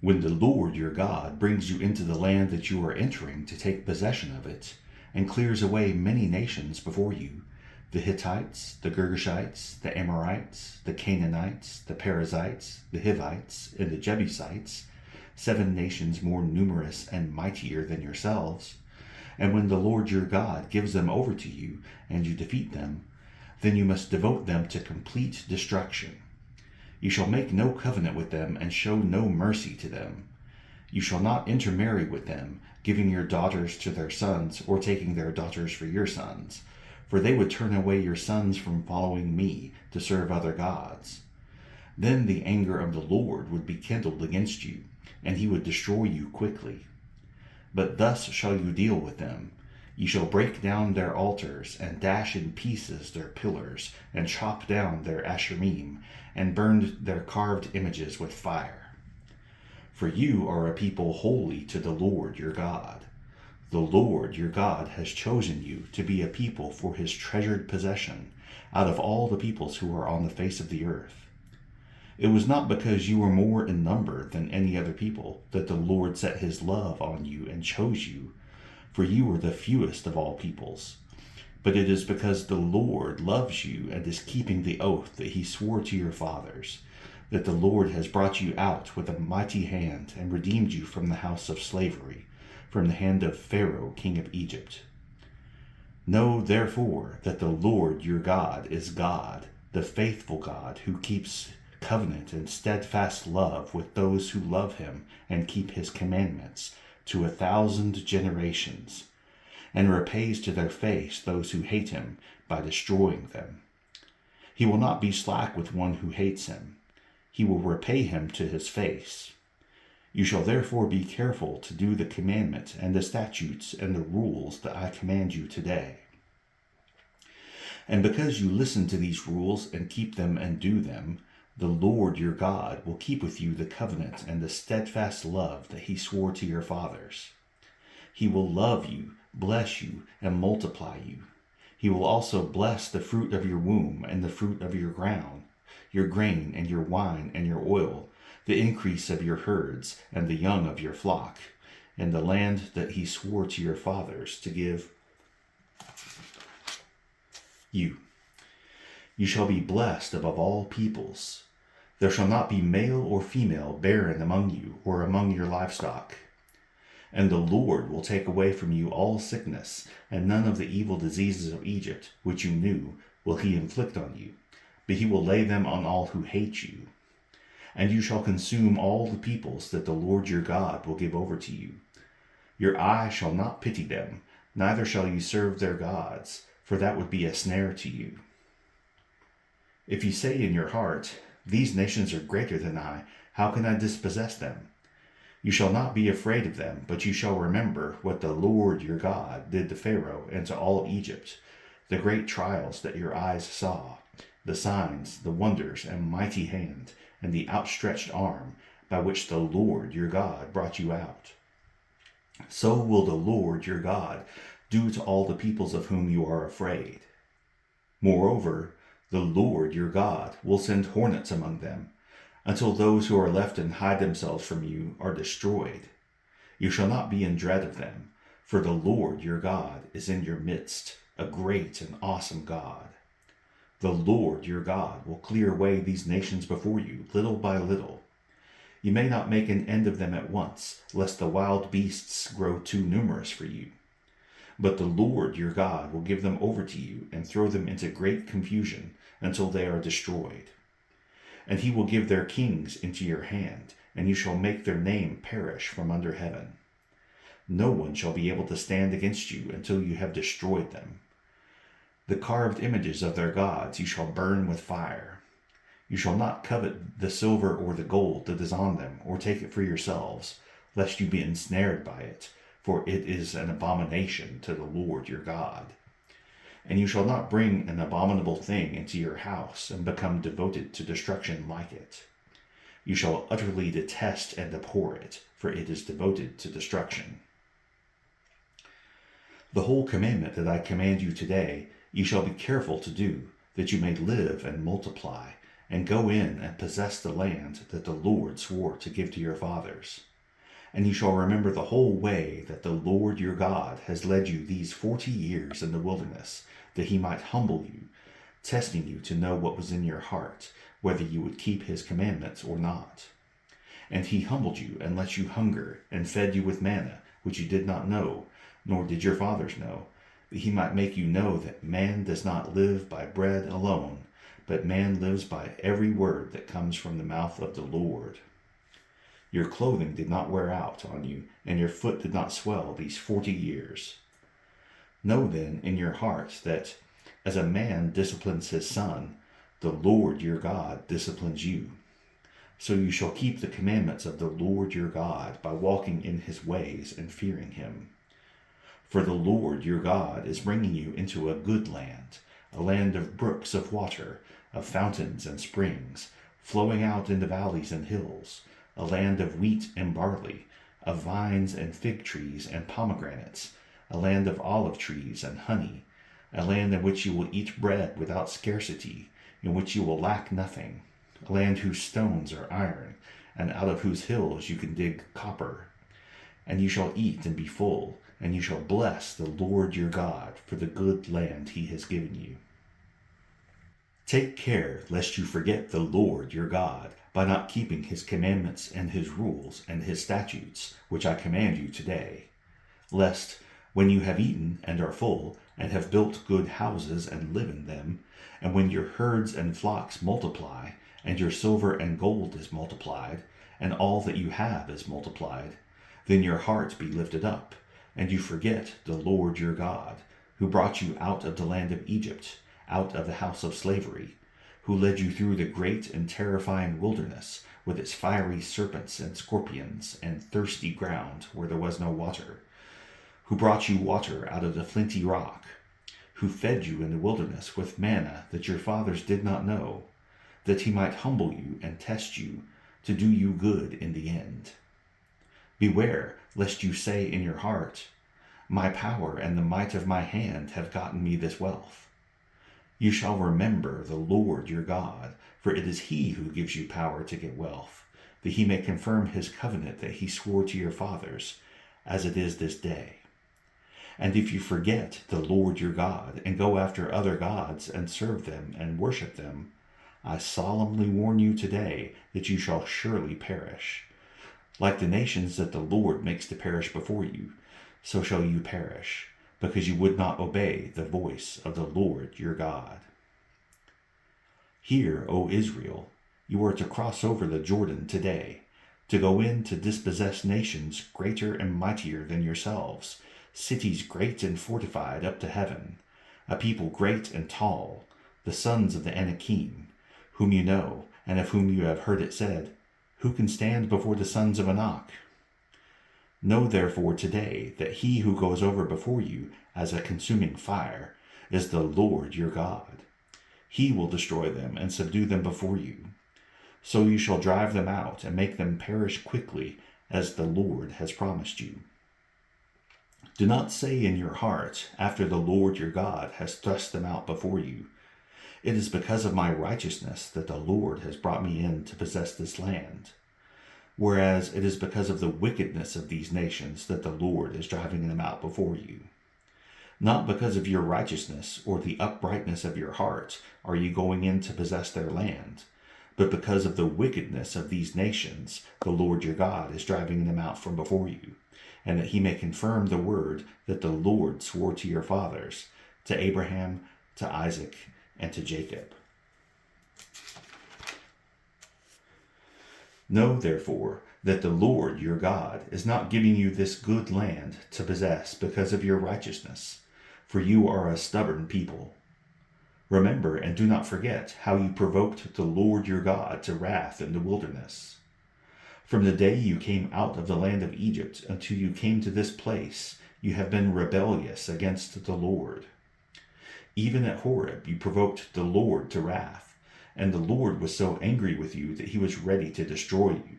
When the Lord your God brings you into the land that you are entering to take possession of it, and clears away many nations before you, the Hittites, the Girgashites, the Amorites, the Canaanites, the Perizzites, the Hivites, and the Jebusites, 7 nations more numerous and mightier than yourselves, and when the Lord your God gives them over to you, and you defeat them, then you must devote them to complete destruction. You shall make no covenant with them and show no mercy to them. You shall not intermarry with them, giving your daughters to their sons, or taking their daughters for your sons, for they would turn away your sons from following me to serve other gods. Then the anger of the Lord would be kindled against you, and he would destroy you quickly. But thus shall you deal with them. You shall break down their altars, and dash in pieces their pillars, and chop down their asherim, and burn their carved images with fire. For you are a people holy to the Lord your God. The Lord your God has chosen you to be a people for his treasured possession out of all the peoples who are on the face of the earth. It was not because you were more in number than any other people that the Lord set his love on you and chose you, for you were the fewest of all peoples. But it is because the Lord loves you and is keeping the oath that he swore to your fathers, that the Lord has brought you out with a mighty hand and redeemed you from the house of slavery, from the hand of Pharaoh, king of Egypt. Know therefore that the Lord your God is God, the faithful God, who keeps covenant and steadfast love with those who love him and keep his commandments to 1,000 generations, and repays to their face those who hate him by destroying them. He will not be slack with one who hates him. He will repay him to his face. You shall therefore be careful to do the commandment and the statutes and the rules that I command you today. And because you listen to these rules and keep them and do them, the Lord your God will keep with you the covenant and the steadfast love that he swore to your fathers. He will love you, bless you, and multiply you. He will also bless the fruit of your womb and the fruit of your ground, your grain and your wine and your oil, the increase of your herds and the young of your flock, in the land that he swore to your fathers to give you. You shall be blessed above all peoples. There shall not be male or female barren among you or among your livestock. And the Lord will take away from you all sickness, and none of the evil diseases of Egypt, which you knew, will he inflict on you, but he will lay them on all who hate you. And you shall consume all the peoples that the Lord your God will give over to you. Your eye shall not pity them, neither shall you serve their gods, for that would be a snare to you. If you say in your heart, these nations are greater than I, how can I dispossess them? You shall not be afraid of them, but you shall remember what the Lord your God did to Pharaoh and to all Egypt, the great trials that your eyes saw, the signs, the wonders, and mighty hand, and the outstretched arm by which the Lord your God brought you out. So will the Lord your God do to all the peoples of whom you are afraid. Moreover, the Lord your God will send hornets among them, until those who are left and hide themselves from you are destroyed. You shall not be in dread of them, for the Lord your God is in your midst, a great and awesome God. The Lord your God will clear away these nations before you, little by little. You may not make an end of them at once, lest the wild beasts grow too numerous for you. But the Lord your God will give them over to you and throw them into great confusion until they are destroyed. And he will give their kings into your hand, and you shall make their name perish from under heaven. No one shall be able to stand against you until you have destroyed them. The carved images of their gods you shall burn with fire. You shall not covet the silver or the gold that is on them, or take it for yourselves, lest you be ensnared by it, for it is an abomination to the Lord your God. And you shall not bring an abominable thing into your house and become devoted to destruction like it. You shall utterly detest and abhor it, for it is devoted to destruction. The whole commandment that I command you today, you shall be careful to do, that you may live and multiply, and go in and possess the land that the Lord swore to give to your fathers. And you shall remember the whole way that the Lord your God has led you these 40 years in the wilderness, that he might humble you, testing you to know what was in your heart, whether you would keep his commandments or not. And he humbled you and let you hunger, and fed you with manna, which you did not know, nor did your fathers know, that he might make you know that man does not live by bread alone, but man lives by every word that comes from the mouth of the Lord. Your clothing did not wear out on you, and your foot did not swell these 40 years. Know then in your heart that, as a man disciplines his son, the Lord your God disciplines you. So you shall keep the commandments of the Lord your God by walking in his ways and fearing him. For the Lord your God is bringing you into a good land, a land of brooks of water, of fountains and springs, flowing out into valleys and hills, a land of wheat and barley, of vines and fig trees and pomegranates, a land of olive trees and honey, a land in which you will eat bread without scarcity, in which you will lack nothing, a land whose stones are iron, and out of whose hills you can dig copper. And you shall eat and be full, and you shall bless the Lord your God for the good land he has given you. Take care lest you forget the Lord your God by not keeping his commandments and his rules and his statutes, which I command you today, lest, when you have eaten and are full, and have built good houses and live in them, and when your herds and flocks multiply, and your silver and gold is multiplied, and all that you have is multiplied, then your heart be lifted up, and you forget the Lord your God, who brought you out of the land of Egypt, out of the house of slavery, who led you through the great and terrifying wilderness, with its fiery serpents and scorpions, and thirsty ground where there was no water, who brought you water out of the flinty rock, who fed you in the wilderness with manna that your fathers did not know, that he might humble you and test you, to do you good in the end. Beware lest you say in your heart, my power and the might of my hand have gotten me this wealth. You shall remember the Lord your God, for it is he who gives you power to get wealth, that he may confirm his covenant that he swore to your fathers, as it is this day. And if you forget the Lord your God, and go after other gods, and serve them, and worship them, I solemnly warn you today that you shall surely perish. Like the nations that the Lord makes to perish before you, so shall you perish, because you would not obey the voice of the Lord your God. Hear, O Israel, you are to cross over the Jordan today, to go in to dispossess nations greater and mightier than yourselves, cities great and fortified up to heaven, a people great and tall, the sons of the Anakim, whom you know, and of whom you have heard it said, who can stand before the sons of Anak? Know therefore today that he who goes over before you as a consuming fire is the Lord your God. He will destroy them and subdue them before you. So you shall drive them out and make them perish quickly, as the Lord has promised you. Do not say in your heart, after the Lord your God has thrust them out before you, it is because of my righteousness that the Lord has brought me in to possess this land. Whereas it is because of the wickedness of these nations that the Lord is driving them out before you. Not because of your righteousness or the uprightness of your heart are you going in to possess their land, but because of the wickedness of these nations the Lord your God is driving them out from before you, and that he may confirm the word that the Lord swore to your fathers, to Abraham, to Isaac, and to Jacob. Know therefore that the Lord your God is not giving you this good land to possess because of your righteousness, for you are a stubborn people. Remember and do not forget how you provoked the Lord your God to wrath in the wilderness. From the day you came out of the land of Egypt until you came to this place, you have been rebellious against the Lord. Even at Horeb you provoked the Lord to wrath, and the Lord was so angry with you that he was ready to destroy you.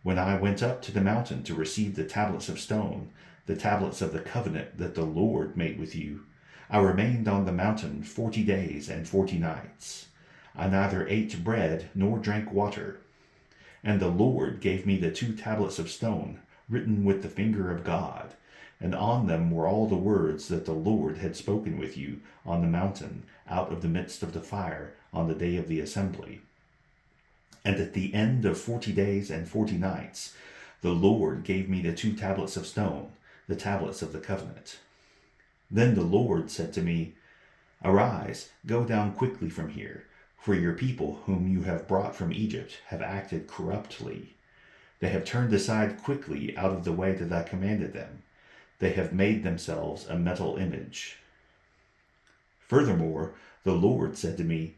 When I went up to the mountain to receive the tablets of stone, the tablets of the covenant that the Lord made with you, I remained on the mountain 40 days and 40 nights. I neither ate bread nor drank water. And the Lord gave me the 2 tablets of stone, written with the finger of God, and on them were all the words that the Lord had spoken with you on the mountain, out of the midst of the fire, on the day of the assembly. And at the end of 40 days and 40 nights, the Lord gave me the 2 tablets of stone, the tablets of the covenant. Then the Lord said to me, Arise, go down quickly from here, for your people whom you have brought from Egypt have acted corruptly. They have turned aside quickly out of the way that I commanded them. They have made themselves a metal image. Furthermore, the Lord said to me,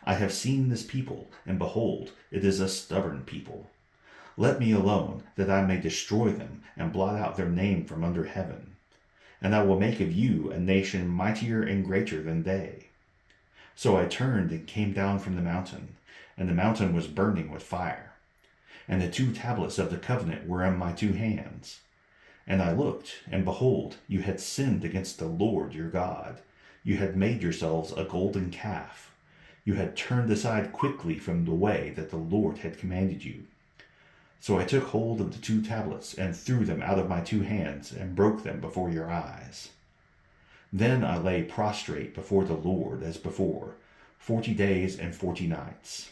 I have seen this people, and behold, it is a stubborn people. Let me alone, that I may destroy them and blot out their name from under heaven. And I will make of you a nation mightier and greater than they. So I turned and came down from the mountain, and the mountain was burning with fire. And the 2 tablets of the covenant were in my 2 hands. And I looked, and behold, you had sinned against the Lord your God. You had made yourselves a golden calf. You had turned aside quickly from the way that the Lord had commanded you. So I took hold of the 2 tablets and threw them out of my 2 hands and broke them before your eyes. Then I lay prostrate before the Lord as before, 40 days and 40 nights.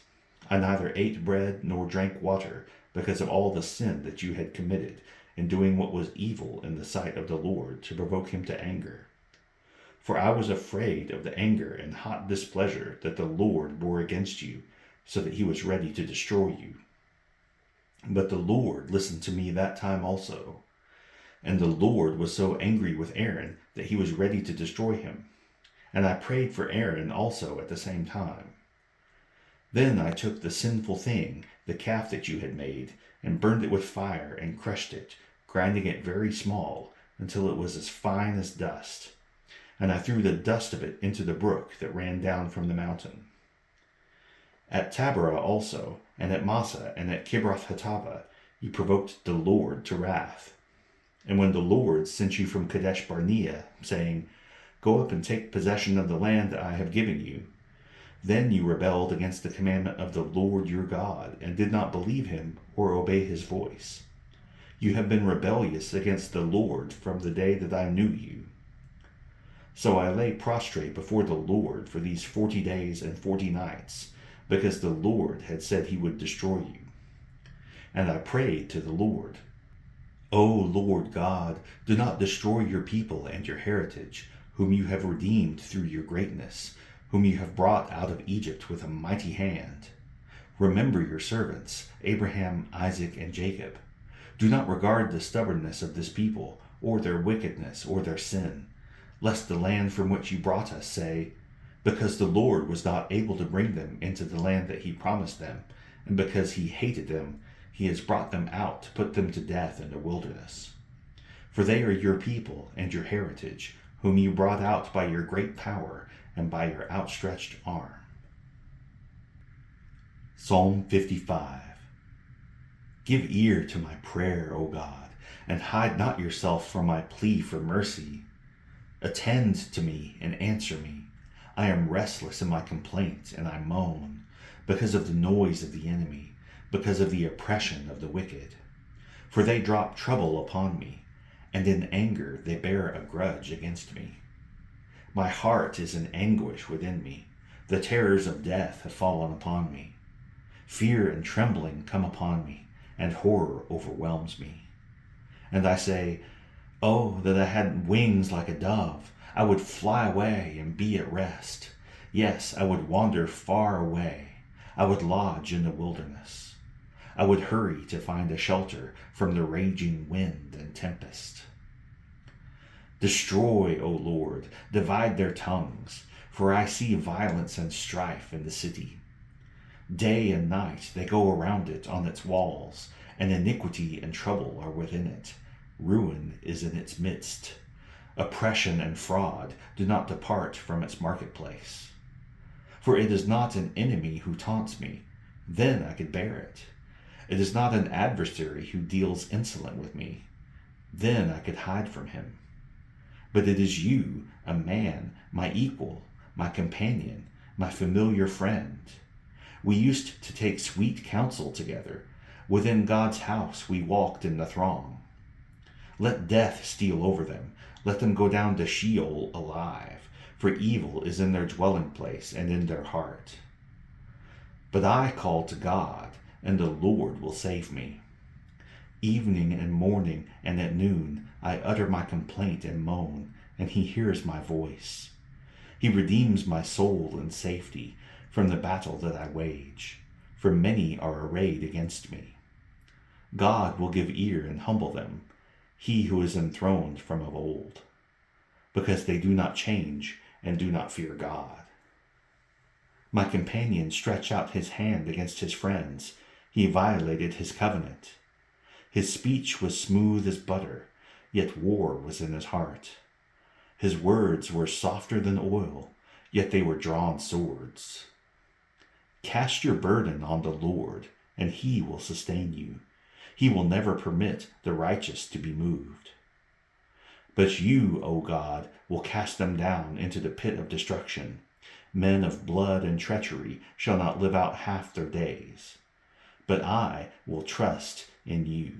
I neither ate bread nor drank water because of all the sin that you had committed in doing what was evil in the sight of the Lord to provoke him to anger. For I was afraid of the anger and hot displeasure that the Lord bore against you, so that he was ready to destroy you. But the Lord listened to me that time also. And the Lord was so angry with Aaron that he was ready to destroy him. And I prayed for Aaron also at the same time. Then I took the sinful thing, the calf that you had made, and burned it with fire and crushed it, grinding it very small, until it was as fine as dust. And I threw the dust of it into the brook that ran down from the mountain. At Taberah also, and at Massa, and at Kibroth-Hattaavah, you provoked the Lord to wrath. And when the Lord sent you from Kadesh Barnea, saying, Go up and take possession of the land that I have given you, then you rebelled against the commandment of the Lord your God, and did not believe him or obey his voice. You have been rebellious against the Lord from the day that I knew you. So I lay prostrate before the Lord for these 40 days and 40 nights, because the Lord had said he would destroy you. And I prayed to the Lord, O Lord God, do not destroy your people and your heritage, whom you have redeemed through your greatness, whom you have brought out of Egypt with a mighty hand. Remember your servants, Abraham, Isaac, and Jacob. Do not regard the stubbornness of this people, or their wickedness, or their sin, lest the land from which you brought us say, Because the Lord was not able to bring them into the land that he promised them, and because he hated them, he has brought them out to put them to death in the wilderness. For they are your people and your heritage, whom you brought out by your great power and by your outstretched arm. Psalm 55. Give ear to my prayer, O God, and hide not yourself from my plea for mercy. Attend to me and answer me. I am restless in my complaint, and I moan, because of the noise of the enemy, because of the oppression of the wicked. For they drop trouble upon me, and in anger they bear a grudge against me. My heart is in anguish within me. The terrors of death have fallen upon me. Fear and trembling come upon me, and horror overwhelms me. And I say, Oh, that I had wings like a dove! I would fly away and be at rest. Yes, I would wander far away. I would lodge in the wilderness. I would hurry to find a shelter from the raging wind and tempest. Destroy, O Lord, divide their tongues, for I see violence and strife in the city. Day and night they go around it on its walls, and iniquity and trouble are within it. Ruin is in its midst. Oppression and fraud do not depart from its marketplace. For it is not an enemy who taunts me, then I could bear it. It is not an adversary who deals insolent with me, then I could hide from him. But it is you, a man, my equal, my companion, my familiar friend. We used to take sweet counsel together. Within God's house we walked in the throng. Let death steal over them. Let them go down to Sheol alive, for evil is in their dwelling place and in their heart. But I call to God, and the Lord will save me. Evening and morning and at noon I utter my complaint and moan, and he hears my voice. He redeems my soul in safety from the battle that I wage, for many are arrayed against me. God will give ear and humble them, he who is enthroned from of old, because they do not change and do not fear God. My companion stretched out his hand against his friends. He violated his covenant. His speech was smooth as butter, yet war was in his heart. His words were softer than oil, yet they were drawn swords. Cast your burden on the Lord, and he will sustain you. He will never permit the righteous to be moved. But you, O God, will cast them down into the pit of destruction. Men of blood and treachery shall not live out half their days. But I will trust in you.